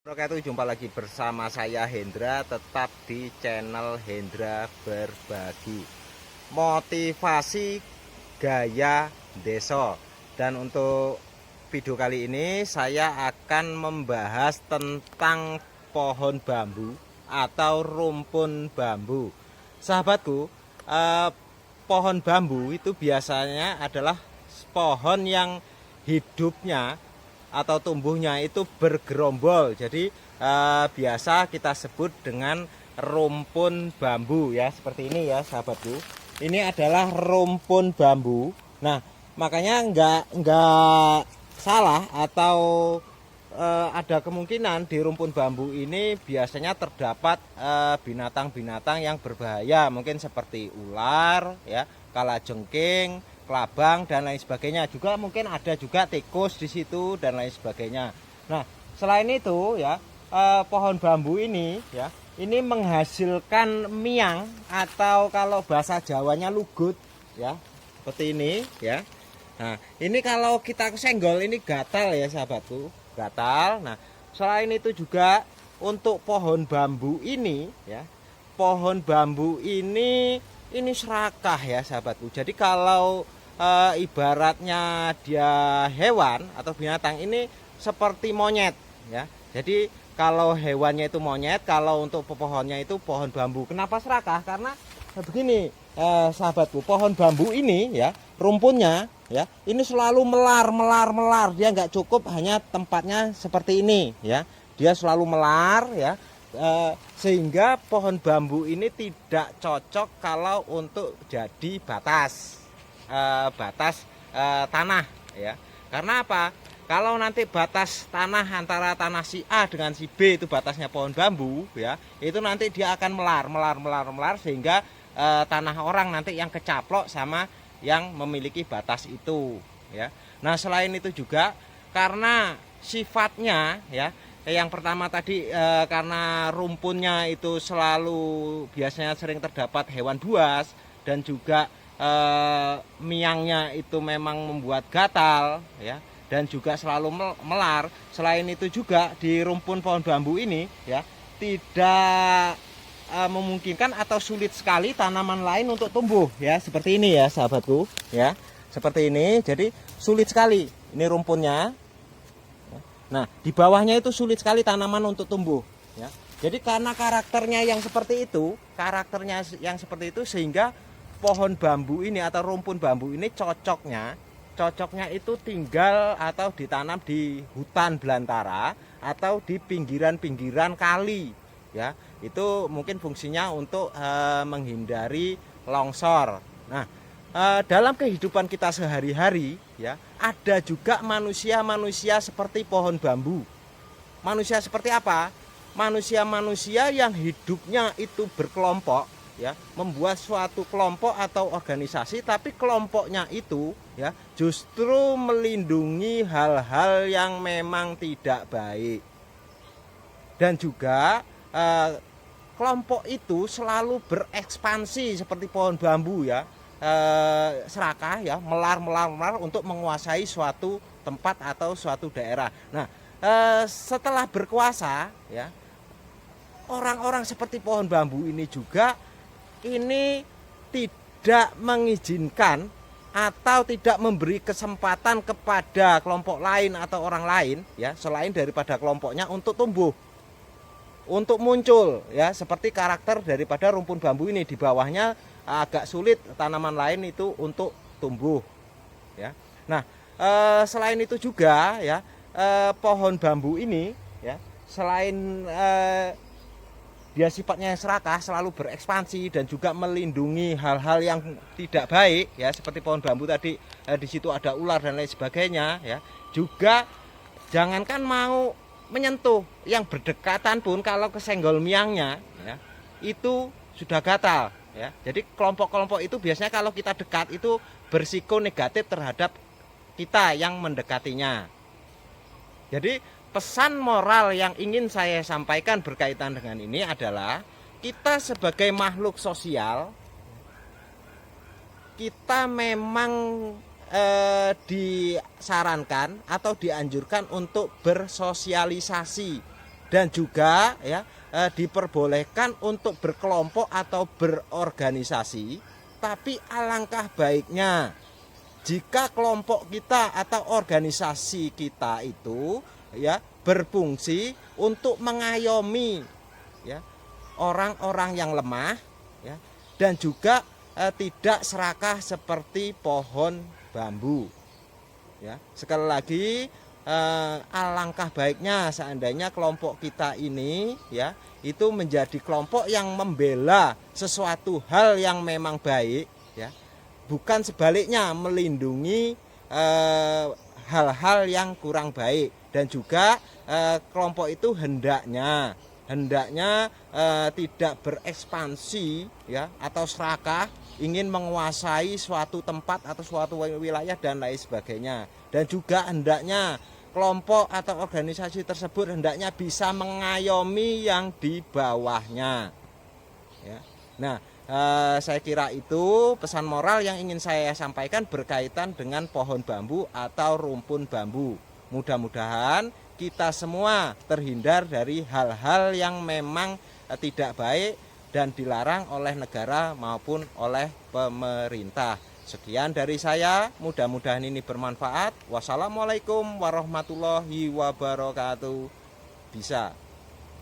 Oke, jumpa lagi bersama saya Hendra, tetap di channel Hendra Berbagi Motivasi Gaya Desa. Dan untuk video kali ini saya akan membahas tentang pohon bambu atau rumpun bambu. Sahabatku, pohon bambu itu biasanya adalah pohon yang hidupnya atau tumbuhnya itu bergerombol. Jadi biasa kita sebut dengan rumpun bambu ya, seperti ini ya sahabatku. Ini adalah rumpun bambu. Nah, makanya enggak salah atau ada kemungkinan di rumpun bambu ini biasanya terdapat binatang-binatang yang berbahaya, mungkin seperti ular ya, kalajengking, kelabang dan lain sebagainya. Juga mungkin ada juga tikus di situ dan lain sebagainya. Nah, selain itu ya, pohon bambu ini ya, ini menghasilkan miang atau kalau bahasa Jawanya lugut ya, seperti ini ya. Nah, ini kalau kita kesenggol ini gatal ya sahabatku, gatal. Nah, selain itu juga untuk pohon bambu ini ya, pohon bambu ini serakah ya sahabatku. Jadi kalau ibaratnya dia hewan atau binatang, ini seperti monyet ya. Jadi kalau hewannya itu monyet, kalau untuk pohonnya itu pohon bambu. Kenapa serakah? Karena begini sahabatku, pohon bambu ini ya, rumpunnya ya, ini selalu melar. Dia nggak cukup hanya tempatnya seperti ini ya. Dia selalu melar ya. Sehingga pohon bambu ini tidak cocok kalau untuk jadi batas tanah ya. Karena apa? Kalau nanti batas tanah antara tanah si A dengan si B itu batasnya pohon bambu ya, itu nanti dia akan melar sehingga tanah orang nanti yang kecaplok sama yang memiliki batas itu ya. Nah, selain itu juga karena sifatnya ya, yang pertama tadi karena rumpunnya itu selalu biasanya sering terdapat hewan buas, dan juga miangnya itu memang membuat gatal ya, dan juga selalu melar. Selain itu juga di rumpun pohon bambu ini ya, tidak memungkinkan atau sulit sekali tanaman lain untuk tumbuh ya, seperti ini ya sahabatku ya, seperti ini. Jadi sulit sekali ini rumpunnya. Nah, di bawahnya itu sulit sekali tanaman untuk tumbuh ya. Jadi karena karakternya yang seperti itu, sehingga pohon bambu ini atau rumpun bambu ini cocoknya itu tinggal atau ditanam di hutan belantara atau di pinggiran-pinggiran kali ya. Itu mungkin fungsinya untuk menghindari longsor. Nah, dalam kehidupan kita sehari-hari ya, ada juga manusia-manusia seperti pohon bambu. Manusia seperti apa? Manusia-manusia yang hidupnya itu berkelompok ya, membuat suatu kelompok atau organisasi, tapi kelompoknya itu ya justru melindungi hal-hal yang memang tidak baik. Dan juga kelompok itu selalu berekspansi seperti pohon bambu ya, serakah ya, melar untuk menguasai suatu tempat atau suatu daerah. Nah, setelah berkuasa ya, orang-orang seperti pohon bambu ini juga ini tidak mengizinkan atau tidak memberi kesempatan kepada kelompok lain atau orang lain ya, selain daripada kelompoknya untuk tumbuh, untuk muncul ya, seperti karakter daripada rumpun bambu ini. Di bawahnya agak sulit tanaman lain itu untuk tumbuh ya. Nah, selain itu juga ya, pohon bambu ini ya, selain dia sifatnya serakah, selalu berekspansi dan juga melindungi hal-hal yang tidak baik ya, seperti pohon bambu tadi, di situ ada ular dan lain sebagainya ya. Juga jangankan mau menyentuh, yang berdekatan pun kalau kesenggol miangnya ya, itu sudah gatal ya. Jadi kelompok-kelompok itu biasanya kalau kita dekat itu bersiko negatif terhadap kita yang mendekatinya. Jadi pesan moral yang ingin saya sampaikan berkaitan dengan ini adalah, kita sebagai makhluk sosial, kita memang disarankan atau dianjurkan untuk bersosialisasi dan juga ya diperbolehkan untuk berkelompok atau berorganisasi. Tapi alangkah baiknya jika kelompok kita atau organisasi kita itu ya berfungsi untuk mengayomi ya orang-orang yang lemah ya, dan juga tidak serakah seperti pohon bambu ya. Sekali lagi alangkah baiknya seandainya kelompok kita ini ya itu menjadi kelompok yang membela sesuatu hal yang memang baik ya, bukan sebaliknya melindungi hal-hal yang kurang baik. Dan juga kelompok itu hendaknya tidak berekspansi ya atau serakah ingin menguasai suatu tempat atau suatu wilayah dan lain sebagainya. Dan juga hendaknya kelompok atau organisasi tersebut hendaknya bisa mengayomi yang di bawahnya ya. Nah, saya kira itu pesan moral yang ingin saya sampaikan berkaitan dengan pohon bambu atau rumpun bambu. Mudah-mudahan kita semua terhindar dari hal-hal yang memang tidak baik dan dilarang oleh negara maupun oleh pemerintah. Sekian dari saya, mudah-mudahan ini bermanfaat. Wassalamualaikum warahmatullahi wabarakatuh. Bisa.